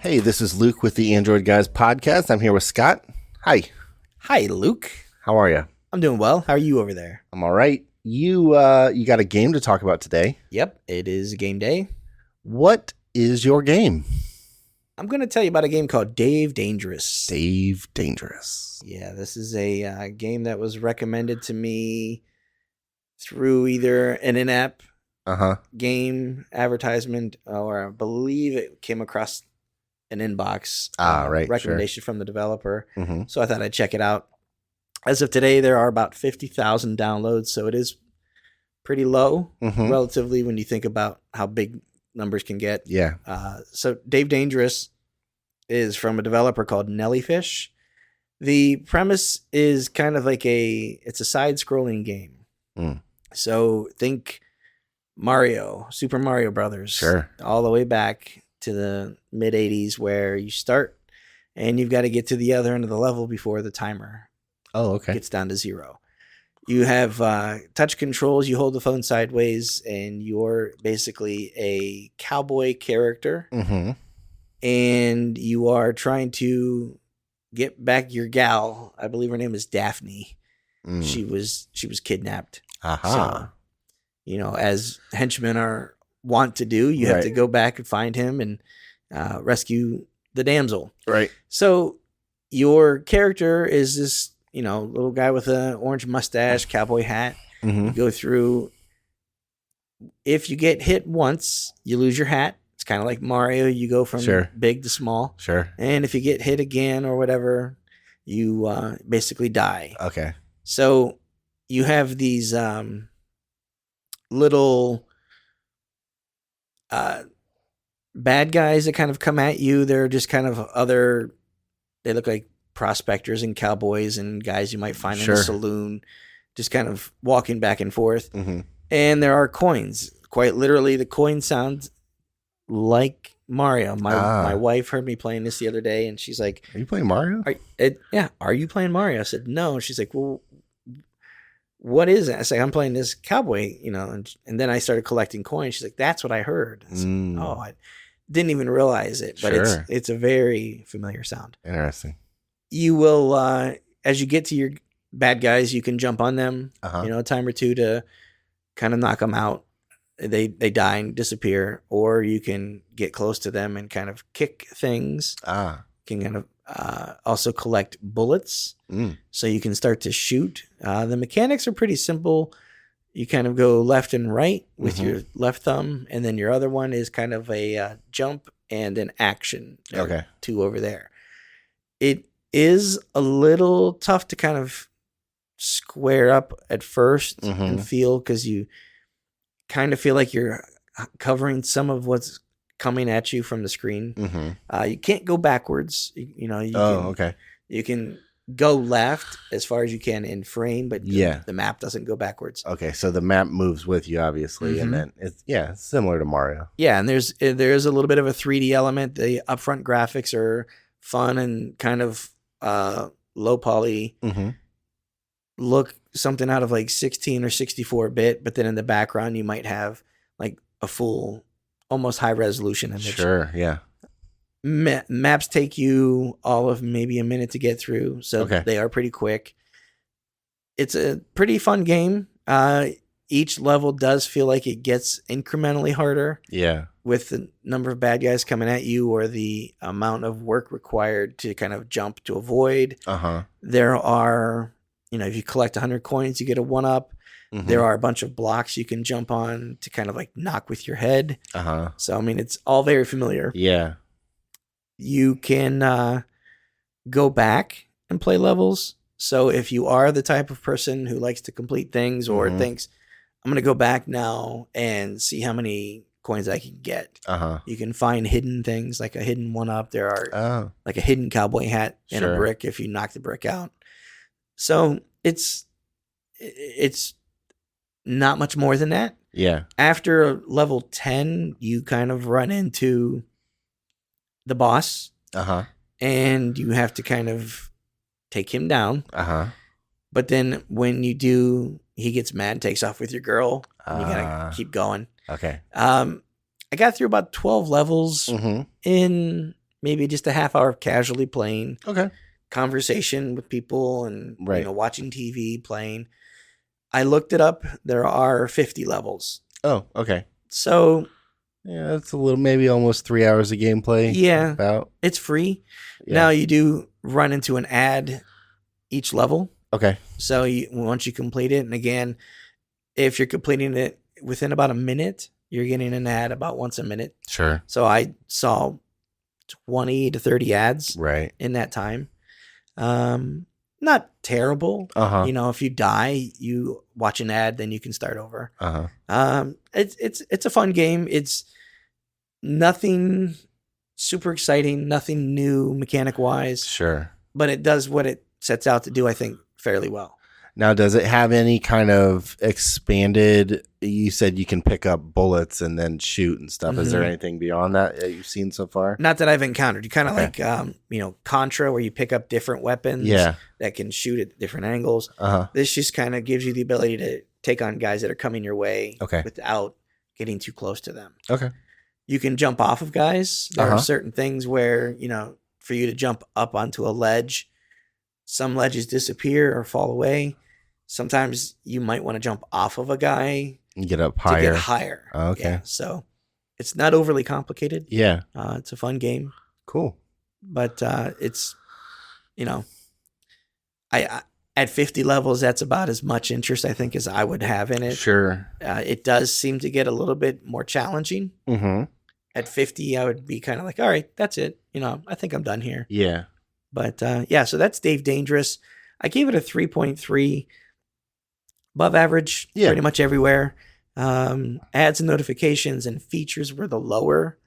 Hey, this is Luke with the Android Guys podcast. I'm here with Scott. Hi. Hi, Luke. How are you? I'm doing well. How are you over there? I'm all right. You got a game to talk about today. Yep, it is game day. What is your game? I'm going to tell you about a game called Dave Dangerous. Dave Dangerous. Yeah, this is a game that was recommended to me through either an in-app game advertisement, or I believe it came across an inbox recommendation from the developer. Mm-hmm. So I thought I'd check it out. As of today, there are about 50,000 downloads, so it is pretty low relatively when you think about how big numbers can get. Yeah. So Dave Dangerous is from a developer called Nellyfish. The premise is kind of like it's a side-scrolling game. So think Mario, Super Mario Brothers. Sure. All the way back to the mid-'80s, where you start and you've got to get to the other end of the level before the timer gets down to 0. You have touch controls. You hold the phone sideways, and you're basically a cowboy character. And you are trying to get back your gal. I believe her name is Daphne. She was kidnapped. So, as henchmen are want to do, you have to go back and find him and rescue the damsel. Right. So your character is this, little guy with an orange mustache, cowboy hat. You go through. If you get hit once, you lose your hat. It's kind of like Mario. You go from big to small. Sure. And if you get hit again or whatever, you basically die. Okay. So you have these little bad guys that kind of come at you. They're just kind of they look like prospectors and cowboys and guys you might find in a saloon, just kind of walking back and forth. And there are coins. Quite literally, the coin sounds like Mario. My wife heard me playing this the other day, and she's like, "Are you playing Mario?" Are you playing Mario? I said, "No." And she's like, "Well, what is it?" I said, "I'm playing this cowboy, and then I started collecting coins." She's like, "That's what I heard." I said, I didn't even realize it, but it's a very familiar sound. Interesting. You will, as you get to your bad guys, you can jump on them, a time or two to kind of knock them out. They die and disappear, or you can get close to them and kind of kick things. Can kind of also collect bullets, so you can start to shoot. The mechanics are pretty simple. You kind of go left and right with your left thumb, and then your other one is kind of a jump and an action. Okay. 2 over there. It is a little tough to kind of square up at first and feel, because you kind of feel like you're covering some of what's coming at you from the screen. You can't go backwards. You can go left as far as you can in frame, but the map doesn't go backwards. Okay, so the map moves with you, obviously, and then it's similar to Mario. Yeah, and there is a little bit of a 3D element. The upfront graphics are fun and kind of low poly. Look something out of like 16 or 64-bit, but then in the background you might have like a full, almost high resolution image. Sure, yeah. Maps take you all of maybe a minute to get through, so they are pretty quick. It's a pretty fun game. Each level does feel like it gets incrementally harder. Yeah. With the number of bad guys coming at you, or the amount of work required to kind of jump to avoid. There are, if you collect 100 coins, you get a 1-up. There are a bunch of blocks you can jump on to kind of like knock with your head. So, I mean, it's all very familiar. Yeah. You can go back and play levels. So if you are the type of person who likes to complete things, or thinks, I'm going to go back now and see how many coins I can get. You can find hidden things, like a hidden 1-up. There are like a hidden cowboy hat and a brick if you knock the brick out. So it's not much more than that. Yeah. After level 10, you kind of run into the boss. And you have to kind of take him down. But then when you do, he gets mad, takes off with your girl, and you gotta keep going. Okay. I got through about 12 levels in maybe just a half hour of casually playing. Okay. Conversation with people and watching TV, playing. I looked it up. There are 50 levels. Oh, okay. So yeah, it's a little, maybe almost 3 hours of gameplay. Yeah, about. It's free. Yeah. Now you do run into an ad each level. Okay. So once you complete it, and again, if you're completing it within about a minute, you're getting an ad about once a minute. Sure. So I saw 20 to 30 ads in that time. Not terrible. If you die, you watch an ad, then you can start over. It's a fun game. It's nothing super exciting, nothing new mechanic wise. Sure. But it does what it sets out to do, I think, fairly well. Now, does it have any kind of expanded? You said you can pick up bullets and then shoot and stuff. Is there anything beyond that you've seen so far? Not that I've encountered. You kind of like, Contra, where you pick up different weapons that can shoot at different angles. This just kind of gives you the ability to take on guys that are coming your way without getting too close to them. Okay. You can jump off of guys. There are certain things where, for you to jump up onto a ledge, some ledges disappear or fall away. Sometimes you might want to jump off of a guy and get up higher. To get higher. Okay. Yeah, so it's not overly complicated. Yeah. It's a fun game. Cool. But it's, I at 50 levels, that's about as much interest, I think, as I would have in it. Sure. It does seem to get a little bit more challenging. At 50, I would be kind of like, all right, that's it. I think I'm done here. Yeah. But so that's Dave Dangerous. I gave it a 3.3. Above average, pretty much everywhere. Ads and notifications and features were the lower,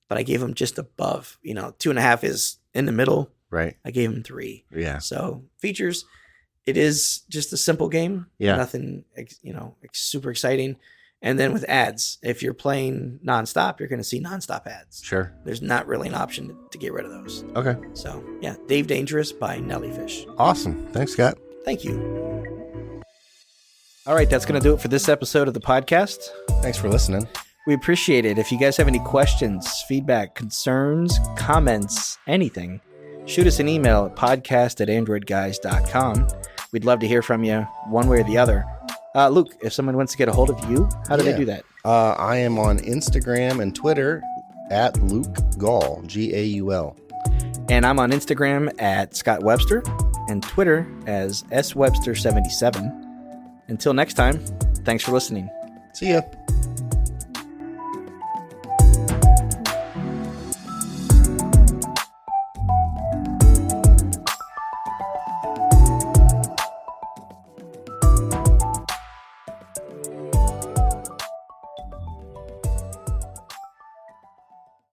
but I gave them just above. 2.5 is in the middle. Right. I gave them 3. Yeah. So features, it is just a simple game. Yeah. Nothing, super exciting. And then with ads, if you're playing nonstop, you're going to see nonstop ads. Sure. There's not really an option to get rid of those. Okay. So yeah, Dave Dangerous by Nellyfish. Awesome. Thanks, Scott. Thank you. All right, that's going to do it for this episode of the podcast. Thanks for listening. We appreciate it. If you guys have any questions, feedback, concerns, comments, anything, shoot us an email at podcast@AndroidGuys.com. We'd love to hear from you one way or the other. Luke, if someone wants to get a hold of you, how do they do that? I am on Instagram and Twitter at Luke Gaul, Gaul. And I'm on Instagram at Scott Webster and Twitter as SWebster77. Until next time, thanks for listening. See ya.